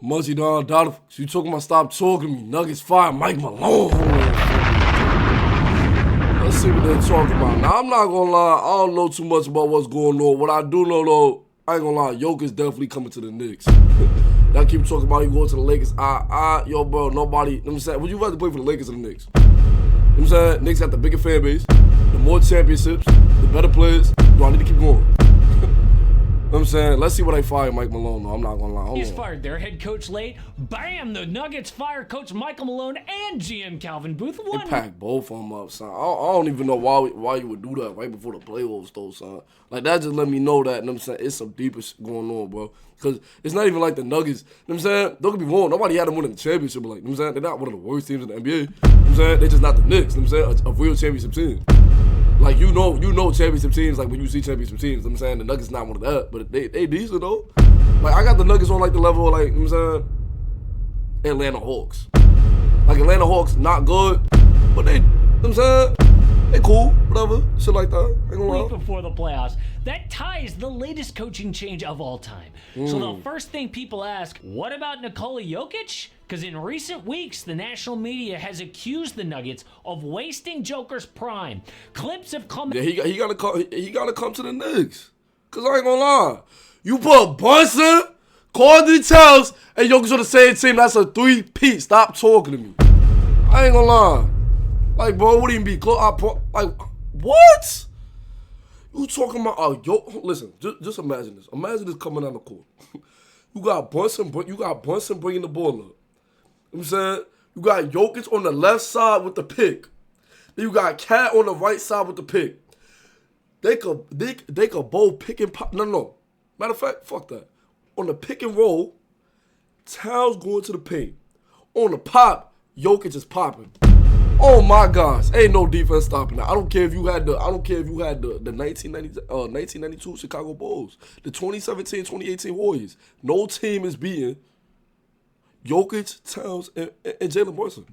Munchy, Dada, you talking about stop talking to me. Nuggets fire Mike Malone. Let's see what they're talking about. Now, I'm not going to lie. I don't know too much about what's going on. What I do know, though, I ain't going to lie. Jokic definitely coming to the Knicks. Y'all keep talking about you going to the Lakers. Yo, bro, nobody. You know what I'm saying? Would you rather play for the Lakers or the Knicks? You know what I'm saying? Knicks got the bigger fan base, the more championships, the better players. Do I need to keep going? You know what I'm saying? Let's see what they fire Mike Malone, though. I'm not going to lie. He's fired their head coach late. Bam! The Nuggets fire coach Michael Malone and GM Calvin Booth. They packed both of them up, son. I don't even know why you would do that right before the playoffs, though, son. Like, that just let me know that, you know what I'm saying, it's some deeper shit going on, bro. Because it's not even like the Nuggets, you know what I'm saying? Don't get me wrong, nobody had them winning the championship, but like, you know what I'm saying? They're not one of the worst teams in the NBA. You know what I'm saying? They're just not the Knicks, you know what I'm saying? A real championship team. Like, you know championship teams, like when you see championship teams, you know what I'm saying? The Nuggets not one of that, but they decent, though. Like, I got the Nuggets on, like, the level of, like, you know what I'm saying? Atlanta Hawks. Like, Atlanta Hawks, not good, but they, you know what I'm saying? They cool, whatever, shit like that. Ain't gonna lie. Week before the playoffs, that ties the latest coaching change of all time. So the first thing people ask, what about Nikola Jokic? Because in recent weeks, the national media has accused the Nuggets of wasting Joker's prime. Clips have come. Yeah, he gotta come to the Knicks. Cause I ain't gonna lie, you put Brunson, Cardi Towns, and Jokic on the same team. That's a 3-peat. Stop talking to me. I ain't gonna lie. Like, bro, what do you be close? Like, what? You talking about? Listen, just imagine this. Imagine this coming down the court. You got Brunson bringing the ball up. You know what I'm saying? You got Jokic on the left side with the pick. Then you got Cat on the right side with the pick. They could both pick and pop. No. Matter of fact, fuck that. On the pick and roll, Towns going to the paint. On the pop, Jokic is popping. Oh my gosh, ain't no defense stopping that. I don't care if you had the 1992 Chicago Bulls, the 2017-2018 Warriors. No team is beating Jokic, Towns, and Jalen Brunson.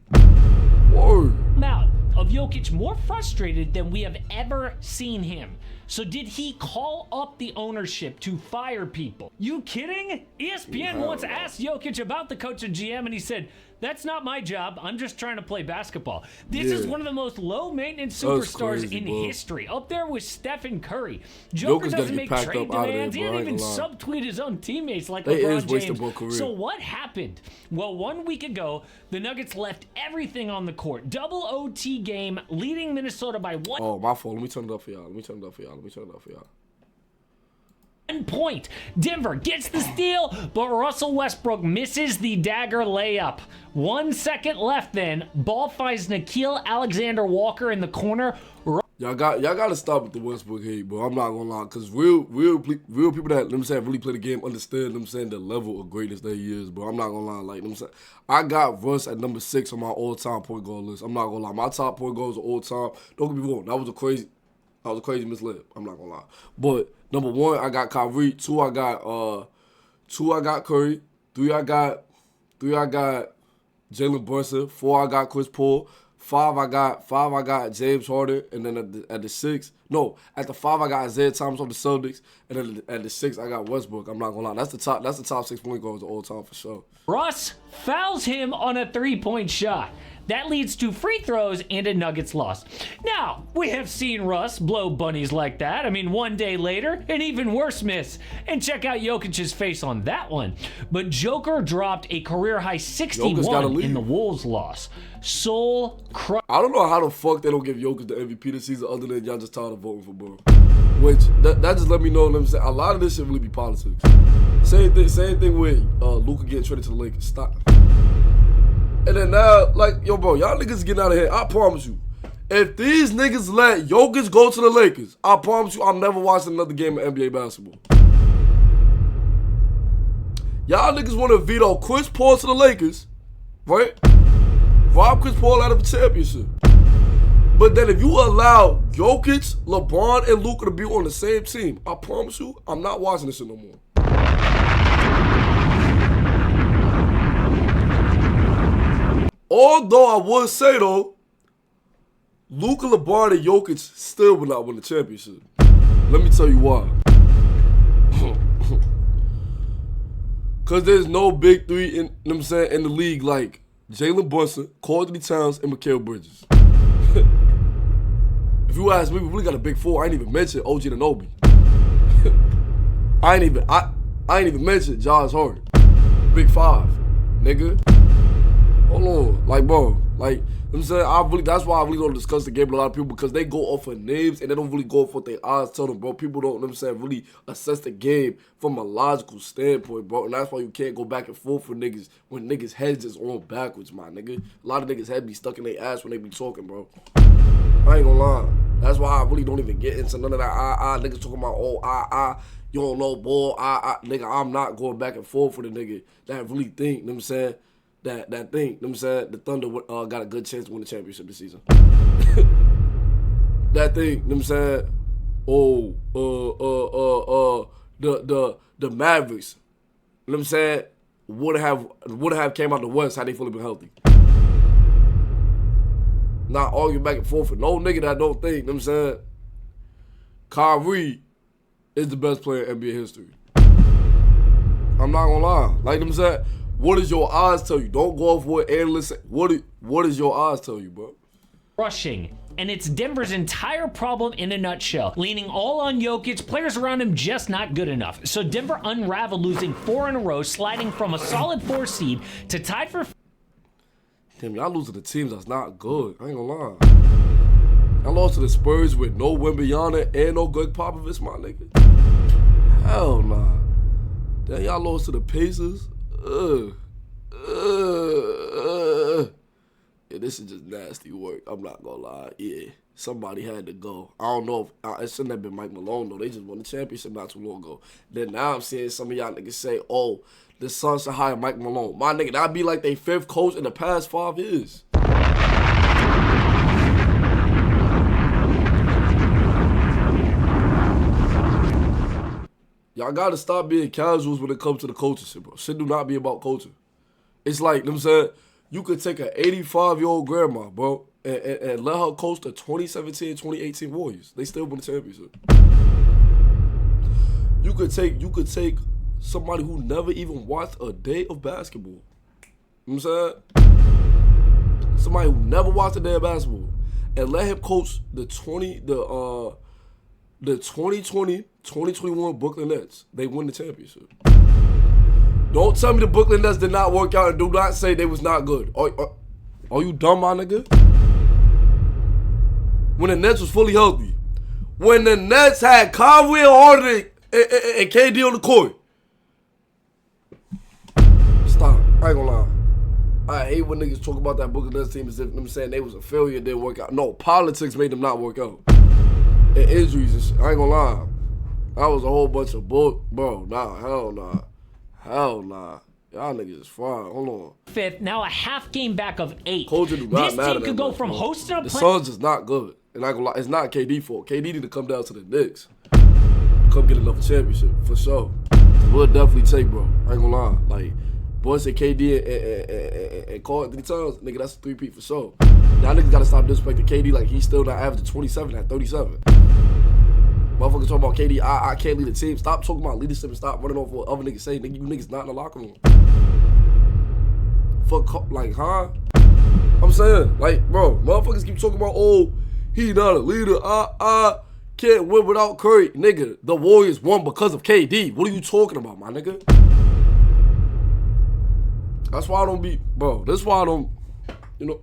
Word. Out of Jokic more frustrated than we have ever seen him. So did he call up the ownership to fire people? You kidding? ESPN once asked Jokic about the coach and GM, and he said, that's not my job. I'm just trying to play basketball. This is one of the most low-maintenance superstars in history. Up there with Stephen Curry. Joker doesn't make trade demands. He didn't even subtweet his own teammates like LeBron James. So what happened? Well, 1 week ago, the Nuggets left everything on the court. Double OT game, leading Minnesota by 1. Oh, my fault. Let me turn it up for y'all. 1 point. Denver gets the steal, but Russell Westbrook misses the dagger layup. 1 second left then. Ball finds Nickeil Alexander-Walker in the corner. Y'all got to stop with the Westbrook hate, bro. I'm not gonna lie, cause real people that, you know what I'm saying, really play the game, understand, you know what I'm saying, the level of greatness that he is, bro. I'm not gonna lie, like, you know what I'm saying, I got Russ at number 6 on my all-time point guard list. I'm not gonna lie, my top point guards of all time. Don't get me wrong, that was a crazy misled. I'm not gonna lie, but number 1, I got Kyrie. 2, I got Curry. 3, I got Jalen Brunson. 4, I got Chris Paul. 5, I got James Harden, and then at the 5, I got Isaiah Thomas on the Celtics, and then at the 6, I got Westbrook. I'm not gonna lie, that's the top 6 point guards of all time for sure. Russ fouls him on a 3-point shot. That leads to free throws and a Nuggets loss. Now, we have seen Russ blow bunnies like that. I mean, 1 day later, an even worse miss. And check out Jokic's face on that one. But Joker dropped a career-high 61 in the Wolves loss. Soul crush. I don't know how the fuck they don't give Jokic the MVP this season other than y'all just tired of voting for bro. Which, that just let me know, what I'm saying, a lot of this shit really be politics. Same thing with Luka getting traded to the Lakers. Stop. And then now, like, yo, bro, y'all niggas getting out of here. I promise you. If these niggas let Jokic go to the Lakers, I promise you I'm never watching another game of NBA basketball. Y'all niggas want to veto Chris Paul to the Lakers, right? Rob Chris Paul out of a championship. But then if you allow Jokic, LeBron, and Luka to be on the same team, I promise you, I'm not watching this shit no more. Although I would say, though, Luka, LeBron, and Jokic still will not win the championship. Let me tell you why. Because there's no big three in, you know what I'm saying, in the league like Jalen Brunson, Anthony Towns, and Mikal Bridges. If you ask me, we really got a big four. I ain't even mention OG Anunoby. I ain't even mention Josh Hart. Big five, nigga. Hold on. Like, bro. Like, you know what I'm saying? That's why I really don't discuss the game with a lot of people, because they go off of names and they don't really go off what their eyes tell them, bro. People don't, you know what I'm saying, really assess the game from a logical standpoint, bro. And that's why you can't go back and forth with niggas when niggas' heads is on backwards, my nigga. A lot of niggas' head be stuck in their ass when they be talking, bro. I ain't gonna lie. That's why I really don't even get into none of that niggas talking about, oh, you don't know, boy, nigga, I'm not going back and forth with a nigga that really think, you know what I'm saying, that think, you know what I'm saying, the Thunder got a good chance to win the championship this season. That thing, you know what I'm saying, the Mavericks, you know what I'm saying, would have came out the West had they fully been healthy. Not argue back and forth with no nigga that don't think, you know what I'm saying, Kyrie is the best player in NBA history. I'm not gonna lie. Like I'm saying, what does your eyes tell you? Don't go off what analysts say. What does your eyes tell you, bro? Rushing. And it's Denver's entire problem in a nutshell. Leaning all on Jokic, players around him just not good enough. So Denver unraveled, losing 4 in a row, sliding from a solid 4 seed to tied for... Damn, y'all losing to teams that's not good. I ain't gonna lie. I lost to the Spurs with no Wembanyama and no Greg Popovich, my nigga. Hell nah. Then y'all lost to the Pacers. Yeah, this is just nasty work. I'm not gonna lie. Yeah, somebody had to go. I don't know if it shouldn't have been Mike Malone though. They just won the championship not too long ago. Then now I'm seeing some of y'all niggas say, "Oh, the Suns should hire Mike Malone." My nigga, that'd be like their 5th coach in the past 5 years. Y'all gotta stop being casuals when it comes to the coaching shit, bro. Shit do not be about coaching. It's like, you know what I'm saying, you could take an 85-year-old grandma, bro, and let her coach the 2017-2018 Warriors. They still win the championship. You could take somebody who never even watched a day of basketball. You know what I'm saying? Somebody who never watched a day of basketball and let him coach the 2020-2021 Brooklyn Nets. They win the championship. Don't tell me the Brooklyn Nets did not work out, and do not say they was not good. Are you dumb, my nigga? When the Nets was fully healthy. When the Nets had Kyrie and Harden and KD on the court. Stop. I ain't gonna lie. I hate when niggas talk about that Brooklyn Nets team as if, you know what I'm saying, they was a failure, didn't work out. No, politics made them not work out. And injuries and shit. I ain't gonna lie. That was a whole bunch of bull. Bro, nah, hell nah. Hell nah. Y'all niggas is fried. Hold on. 5th, now a half game back of 8. Culture do not this matter team could that go much, from bro. hosting a The play. Suns is not good. And I ain't gonna lie, it's not KD fault. KD need to come down to the Knicks. Come get another championship, for sure. We'll definitely take, bro. I ain't gonna lie. Like, boy said KD and Carl 3 times, nigga, that's a 3-peat for sure. Y'all niggas gotta stop disrespecting KD like he's still not averaging 27 at 37. Motherfuckers talking about KD, I can't lead the team. Stop talking about leadership and stop running off what other niggas say. Nigga, you niggas not in the locker room. Fuck, like, huh? I'm saying, like, bro, motherfuckers keep talking about, oh, he not a leader. Can't win without Curry. Nigga, the Warriors won because of KD. What are you talking about, my nigga? That's why I don't be, bro, that's why I don't, you know.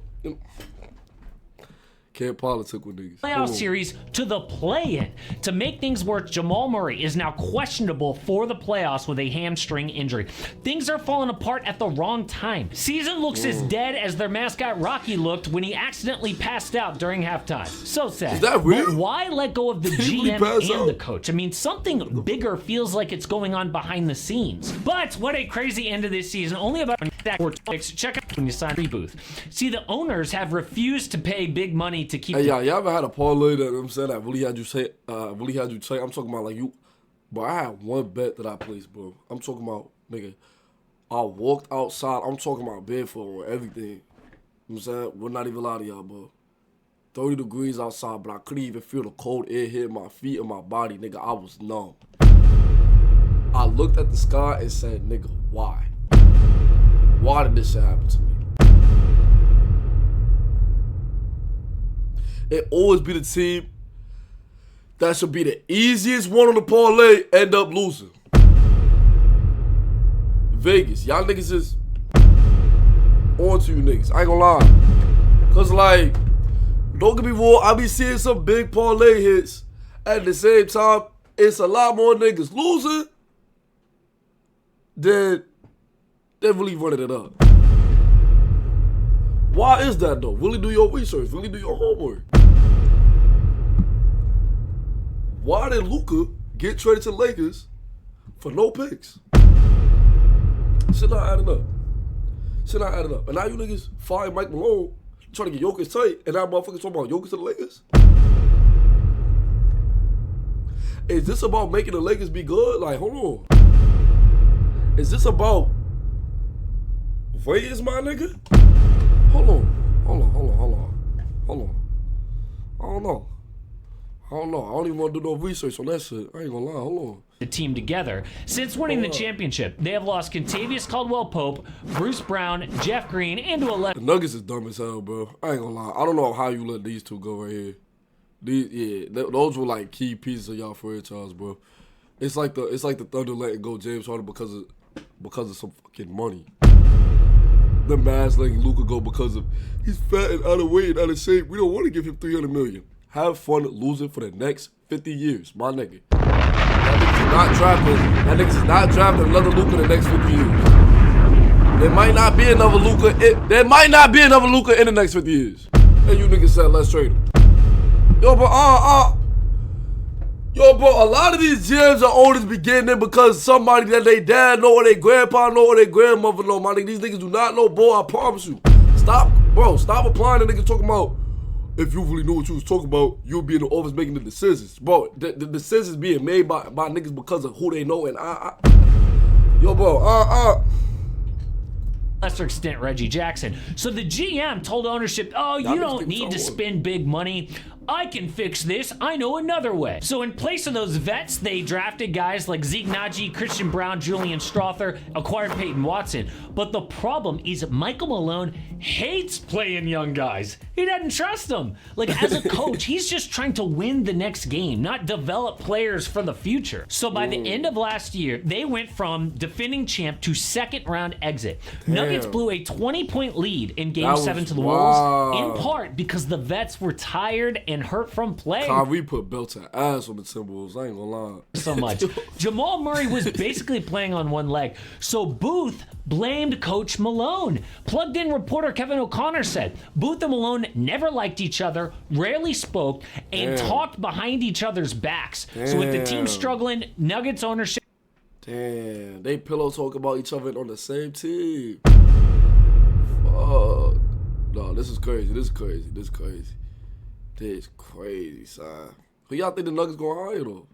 Can't politic with niggas. Playoff series to the play-in. To make things worse, Jamal Murray is now questionable for the playoffs with a hamstring injury. Things are falling apart at the wrong time. Season looks as dead as their mascot Rocky looked when he accidentally passed out during halftime. So sad. Is that real? But why let go of the GM and the coach? I mean, something bigger feels like it's going on behind the scenes. But what a crazy end of this season. Only about that or check out when you sign the booth. See, the owners have refused to pay big money to keep. Hey, y'all ever had a parlay that, you know what I'm saying, that really had you say, I'm talking about like you, bro, I had one bet that I placed, bro. I'm talking about, nigga, I walked outside, I'm talking about barefoot or everything. You know what I'm saying? We're not even lie to y'all, bro. 30 degrees outside, but I couldn't even feel the cold air hit my feet and my body, nigga. I was numb. I looked at the sky and said, nigga, why? Why did this shit happen to me? It always be the team that should be the easiest one on the parlay end up losing. Vegas, y'all niggas is on to you niggas. I ain't gonna lie. Cause like, don't get me wrong, I be seeing some big parlay hits. At the same time, it's a lot more niggas losing than really running it up. Why is that though? Really do your research. Really do your homework. Why did Luka get traded to Lakers for no picks? Shit not adding up. Shit not adding up. And now you niggas fire Mike Malone trying to get Jokic tight, and now motherfuckers talking about Jokic to the Lakers? Is this about making the Lakers be good? Like, hold on. Is this about Vegas, my nigga? Hold on. I don't know. I don't even want to do no research on that shit. I ain't gonna lie. Hold on. The team together. Since winning the championship, they have lost Kentavious Caldwell-Pope, Bruce Brown, Jeff Green, and to a The Nuggets is dumb as hell, bro. I ain't gonna lie. I don't know how you let these two go right here. Those were like key pieces of y'all franchise, bro. It's like the Thunder letting go James Harden because of some fucking money. The Mavs letting Luka go because of he's fat and out of weight and out of shape. We don't want to give him $300 million. Have fun losing for the next 50 years, my nigga. That niggas is not drafting another Luka in the next 50 years. There might not be another Luka. There might not be another Luka in the next 50 years. And you niggas said let's trade him. Yo, but a lot of these GMs are on this beginning because somebody that they dad know or their grandpa know or their grandmother know. My nigga, these niggas do not know, boy. I promise you. Stop applying to niggas talking about. If you really knew what you was talking about, you'll be in the office making the decisions. Bro, the decisions being made by niggas because of who they know, and lesser extent, Reggie Jackson. So the GM told ownership, oh, you don't need to spend big money. I can fix this. I know another way. So in place of those vets, they drafted guys like Zeke Naji, Christian Brown, Julian Strother, acquired Peyton Watson. But the problem is Michael Malone hates playing young guys. He doesn't trust them. Like, as a coach, he's just trying to win the next game, not develop players for the future. So by the end of last year, they went from defending champ to second round exit. Damn. Nuggets blew a 20-point lead in Game 7 to the Wolves, in part because the vets were tired and hurt from play. Kyrie put belt to ass on the Timberwolves. I ain't gonna lie. So much. Jamal Murray was basically playing on one leg. So Booth blamed Coach Malone. Plugged in reporter Kevin O'Connor said Booth and Malone never liked each other, rarely spoke, and talked behind each other's backs. So with the team struggling, Nuggets ownership. Damn, they pillow talk about each other on the same team. Fuck. No, this is crazy. This is crazy, son. Who y'all think the Nuggets gonna hire though?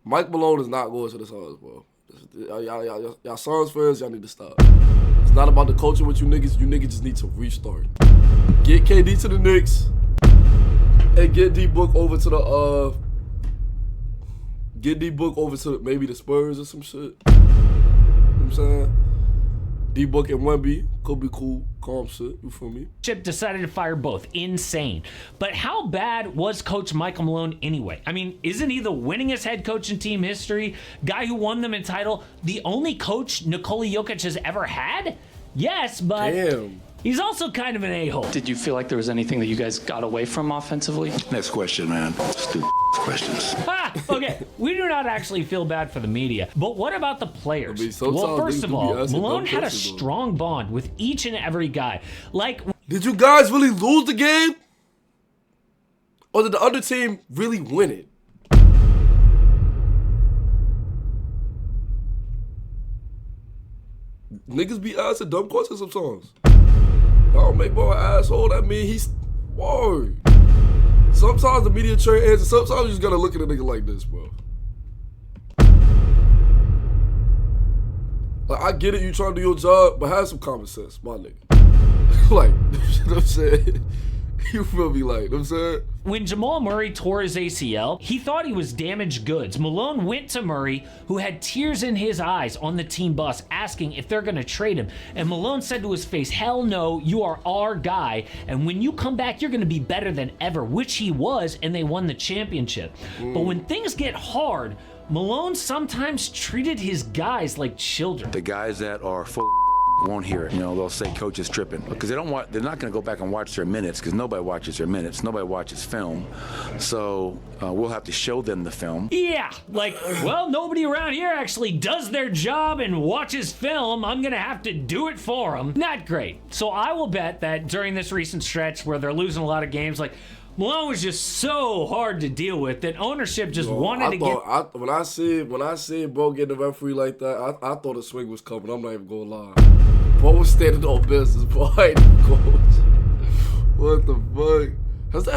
Mike Malone is not going to the Suns, bro. Y'all Suns fans, y'all need to stop. It's not about the culture with you niggas. You niggas just need to restart. Get KD to the Knicks and get D-Book over to the maybe the Spurs or some shit. You know what I'm saying? D-Book and Wemby could be cool, calm shit. You feel me? Chip decided to fire both. Insane. But how bad was Coach Michael Malone anyway? I mean, isn't he the winningest head coach in team history? Guy who won them in title? The only coach Nikola Jokic has ever had? Yes, but he's also kind of an a-hole. Did you feel like there was anything that you guys got away from offensively? Next question, man. Stupid questions. Okay, we do not actually feel bad for the media, but what about the players? Well, first of all, Malone had a strong bond with each and every guy. Like, did you guys really lose the game? Or did the other team really win it? Niggas be asking dumb questions sometimes. Y'all make boy an asshole, that mean he's worried. Sometimes the media train answer, sometimes you just gotta look at a nigga like this, bro. Like, I get it, you trying to do your job, but have some common sense, my nigga. Like, you know what I'm saying? You feel me? Like, you know what I'm saying? When Jamal Murray tore his ACL, he thought he was damaged goods. Malone went to Murray, who had tears in his eyes on the team bus, asking if they're going to trade him. And Malone said to his face, hell no, you are our guy. And when you come back, you're going to be better than ever, which he was, and they won the championship. But when things get hard, Malone sometimes treated his guys like children. The guys that are full won't hear it. You know, they'll say coach is tripping because they're not going to go back and watch their minutes because nobody watches their minutes. Nobody watches film. So we'll have to show them the film. Yeah, like, well, nobody around here actually does their job and watches film. I'm going to have to do it for them. Not great. So I will bet that during this recent stretch where they're losing a lot of games, like, Malone was just so hard to deal with that ownership just wanted to get... When I see bro getting a referee like that, I thought the swing was coming. I'm not even going to lie. Bro was standing on business, bro. I ain't even coach. What the fuck? Has there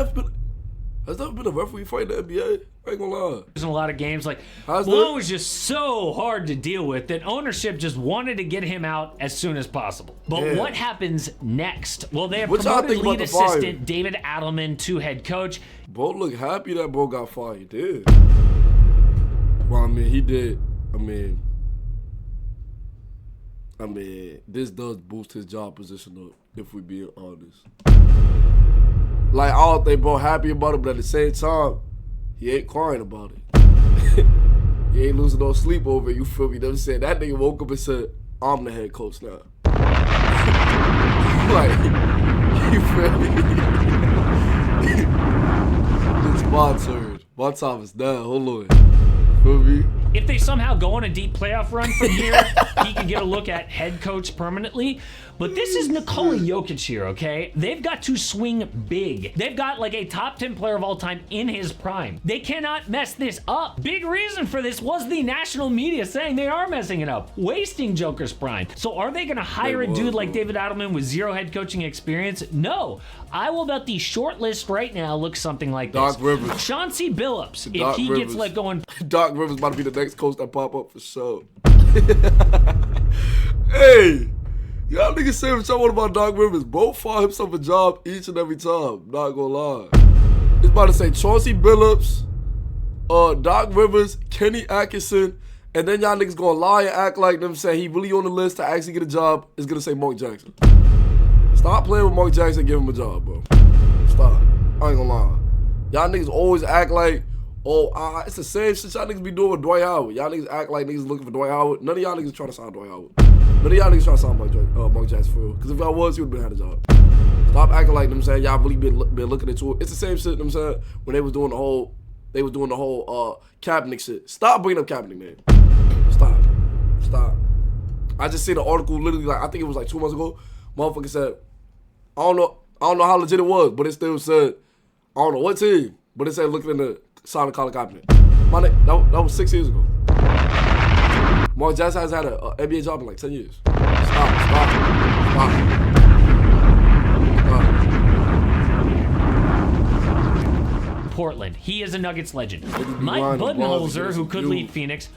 ever been a referee fight in the NBA? I ain't gonna lie. In a lot of games, like, Malone was just so hard to deal with that ownership just wanted to get him out as soon as possible. But what happens next? Well, they have promoted lead assistant David Adelman to head coach. Bro look happy that bro got fired. He did. Well, I mean, he did. I mean, this does boost his job position up, if we being honest. Like, I don't think bro happy about it, but at the same time, he ain't crying about it. He ain't losing no sleep over it, you feel me? You know what I'm saying? That nigga woke up and said, I'm the head coach now. Like, you feel me? It's my turn. My time is done. Hold on. Feel me? If they somehow go on a deep playoff run from here, he can get a look at head coach permanently. But this is Nikola Jokic here, okay? They've got to swing big. They've got like a top 10 player of all time in his prime. They cannot mess this up. Big reason for this was the national media saying they are messing it up, wasting Joker's prime. So are they gonna hire a dude like David Adelman with zero head coaching experience? No. I will bet the short list right now looks something like this. Doc Rivers. Chauncey Billups, if he gets let go in... Doc Rivers about to be the next coach that pop up for sure. Hey! Y'all niggas say what y'all want about Doc Rivers. Bro find himself a job each and every time. Not gonna lie. It's about to say Chauncey Billups, Doc Rivers, Kenny Atkinson, and then y'all niggas gonna lie and act like them say he really on the list to actually get a job. It's gonna say Mark Jackson. Stop playing with Mark Jackson and give him a job, bro. Stop. I ain't gonna lie. Y'all niggas always act like, oh, it's the same shit y'all niggas be doing with Dwight Howard. Y'all niggas act like niggas looking for Dwight Howard. None of y'all niggas trying to sign Dwight Howard. None of y'all niggas trying to sign Mark Jackson for real. Because if y'all was, he would have been had a job. Stop acting like them saying y'all really been looking into it. It's the same shit them saying when they was doing the whole Kaepernick shit. Stop bringing up Kaepernick, man. Stop. I just seen an article literally like I think it was like 2 months ago. Motherfucker said, I don't know how legit it was, but it still said, I don't know what team, but it said looking in the signing Colin Kaepernick. My nigga, that was 6 years ago. Mark Jackson has had an NBA job in like 10 years. Stop. Portland. He is a Nuggets legend. Mike Budenholzer, who could lead Phoenix.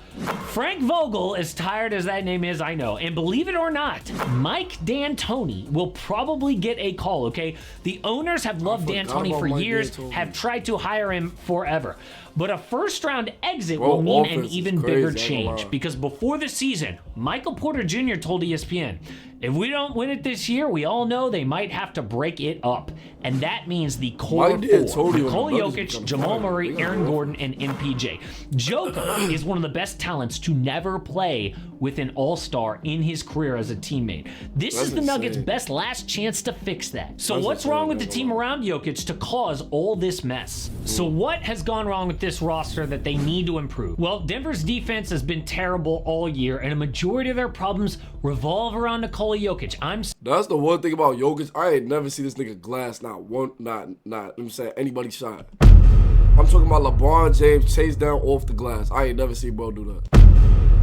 Frank Vogel, as tired as that name is, I know. And believe it or not, Mike D'Antoni will probably get a call, okay? The owners have loved D'Antoni for years, have tried to hire him forever. But a first-round exit will mean an even bigger change. Because before the season, Michael Porter Jr. told ESPN, if we don't win it this year, we all know they might have to break it up. And that means the core four. Nikola Jokic, Jamal Murray, Aaron Gordon, and MPJ. Joker is one of the best talents to never play with an all-star in his career as a teammate. This is the Nuggets' best last chance to fix that. So what's wrong with the team around Jokic to cause all this mess? So what has gone wrong with this roster that they need to improve? Well, Denver's defense has been terrible all year, and a majority of their problems revolve around Nikola Jokic. That's the one thing about Jokic. I ain't never see this nigga glass I'm saying anybody shot. I'm talking about LeBron James chase down off the glass. I ain't never seen bro do that.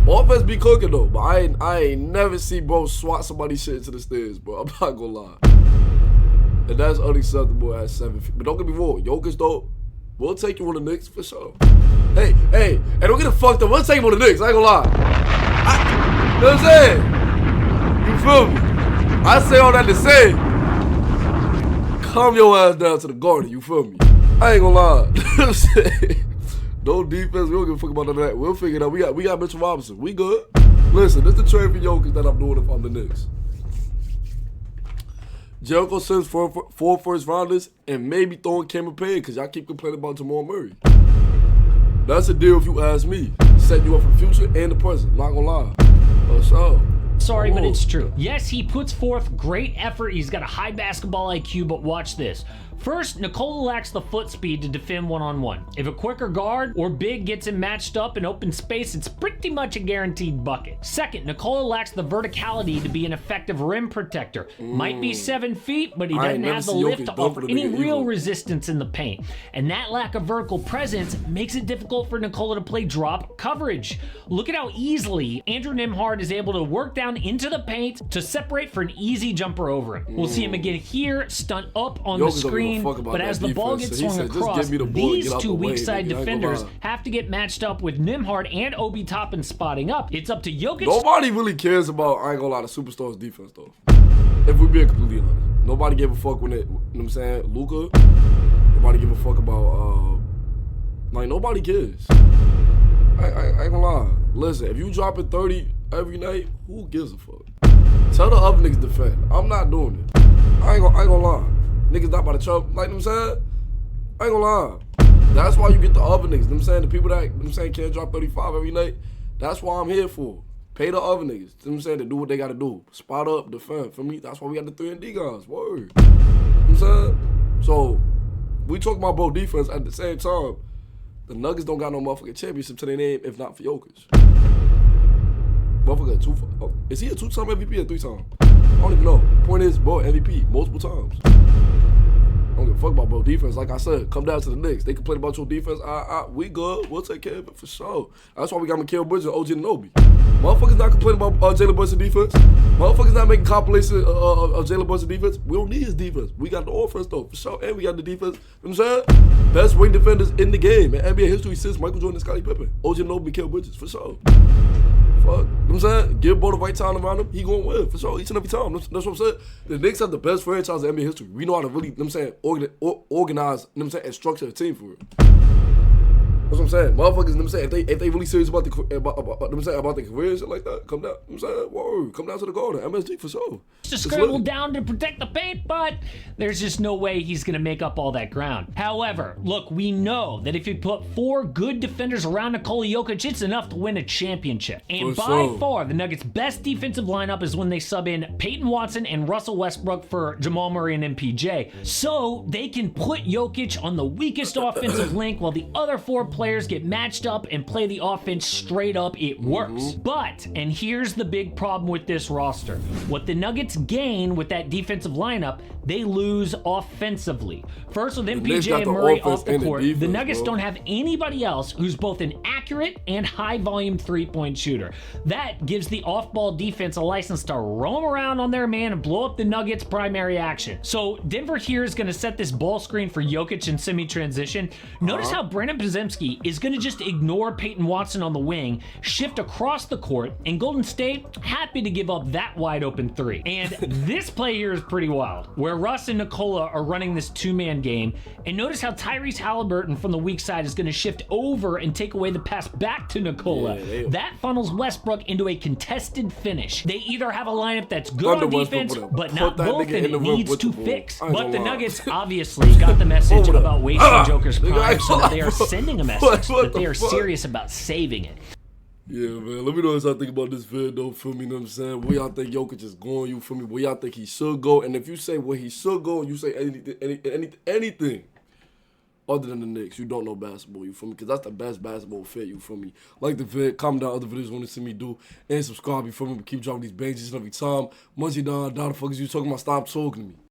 Offense be cooking though, but I ain't never see bro swat somebody's shit into the stairs, bro. I'm not gonna lie. And that's unacceptable at 7 feet. But don't get me wrong, Jokic though, we'll take you on the Knicks for sure. Hey, don't get it fucked up. We'll take you on the Knicks. I ain't gonna lie. You know what I'm saying? You feel me? I say all that to say, calm your ass down to the Garden, you feel me? I ain't gonna lie. I'm saying, no defense, we don't give a fuck about none of that. We'll figure it out. We got Mitchell Robinson. We good. Listen, this is the trade for Jokic that I'm doing if I'm the Knicks. Jericho sends four first rounders and maybe throwing Cameron Payne because y'all keep complaining about Jamal Murray. That's a deal if you ask me. Setting you up for the future and the present. Not gonna lie. For sure. Sorry, but it's true. Yes, he puts forth great effort. He's got a high basketball IQ, but watch this. First, Nikola lacks the foot speed to defend one-on-one. If a quicker guard or big gets him matched up in open space, it's pretty much a guaranteed bucket. Second, Nikola lacks the verticality to be an effective rim protector. Might be 7 feet, but he doesn't have the lift to offer any real resistance in the paint. And that lack of vertical presence makes it difficult for Nikola to play drop coverage. Look at how easily Andrew Nembhard is able to work down into the paint to separate for an easy jumper over him. We'll see him again here, stunt up on the screen. But as the ball gets swung across, these two weak side defenders have to get matched up with Nembhard and Obi Toppin spotting up. It's up to Jokic. Nobody really cares about, I ain't gonna lie, the superstars defense though. If we're being completely honest. Nobody gave a fuck when it, you know what I'm saying, Luka. Nobody give a fuck about, like, nobody cares. I ain't gonna lie. Listen, if you dropping 30 every night, who gives a fuck? Tell the other niggas defend. I'm not doing it. I ain't gonna lie. Niggas not about to trouble, like, you know what I'm saying? I ain't gonna lie. That's why you get the other niggas, you know what I'm saying? The people that, you know what I'm saying, can't drop 35 every night. That's why I'm here for. Pay the other niggas, you know what I'm saying, to do what they gotta do. Spot up, defend. For me, that's why we got the 3 and D guys. Word. You know what I'm saying? So, we talk about both defense at the same time. The Nuggets don't got no motherfucking championship to their name if not for Jokic. Motherfucker, is he a 2-time MVP or 3-time? I don't even know. Point is, bro, MVP multiple times. I don't give a fuck about bro defense. Like I said, come down to the Knicks. They complain about your defense. We good. We'll take care of it for sure. That's why we got Mikal Bridges and OG Anunoby. Motherfuckers not complaining about Jalen Brunson defense. Motherfuckers not making compilations of Jalen Brunson defense. We don't need his defense. We got the offense though, for sure. And we got the defense. You know what I'm saying? Best wing defenders in the game in NBA history since Michael Jordan and Scottie Pippen. OG Anunoby, Mikal Bridges, for sure. Fuck. You know what I'm saying? Give Bo the right time around him, he gonna win, for sure, each and every time. That's what I'm saying. The Knicks have the best franchise in NBA history. We know how to really, you know what I'm saying, organize, you know what I'm saying, and structure a team for it. That's what I'm saying. Motherfuckers, you know what I'm saying, if they really serious about about their career and shit like that, come down, you know what I'm saying, word, come down to the Garden, MSG for sure. Just scramble down to protect the paint, but there's just no way he's going to make up all that ground. However, look, we know that if you put 4 good defenders around Nikola Jokic, it's enough to win a championship. And by far, the Nuggets' best defensive lineup is when they sub in Peyton Watson and Russell Westbrook for Jamal Murray and MPJ. So they can put Jokic on the weakest offensive link while the other 4 players get matched up and play the offense straight up. It works. But, and here's the big problem with this roster. What the Nuggets gain with that defensive lineup, they lose offensively. First, with MPJ and Murray off the court, the Nuggets don't have anybody else who's both an accurate and high-volume three-point shooter. That gives the off-ball defense a license to roam around on their man and blow up the Nuggets' primary action. So Denver here is going to set this ball screen for Jokic in semi-transition. Notice how Brandon Podziemski is going to just ignore Peyton Watson on the wing, shift across the court, and Golden State happy to give up that wide-open 3. And this play here is pretty wild, where Russ and Nikola are running this 2-man game, and notice how Tyrese Halliburton from the weak side is going to shift over and take away the pass back to Nikola. That funnels Westbrook into a contested finish. They either have a lineup that's good on defense, but not both, and it needs to fix. But the Nuggets obviously got the message about wasting Joker's prime, so that they are sending a message that they are serious about saving it. Yeah, man. Let me know what y'all think about this vid, though, feel me, you know what I'm saying? Where y'all think Jokic is going, you feel me? Where y'all think he should go? And if you say where he should go, and you say anything other than the Knicks, you don't know basketball, you feel me? Because that's the best basketball fit, you feel me? Like the vid, comment down other videos you want to see me do, and subscribe, you feel me? Keep dropping these bangs every time. Munchy, Dada, fuck is you talking about? Stop talking to me.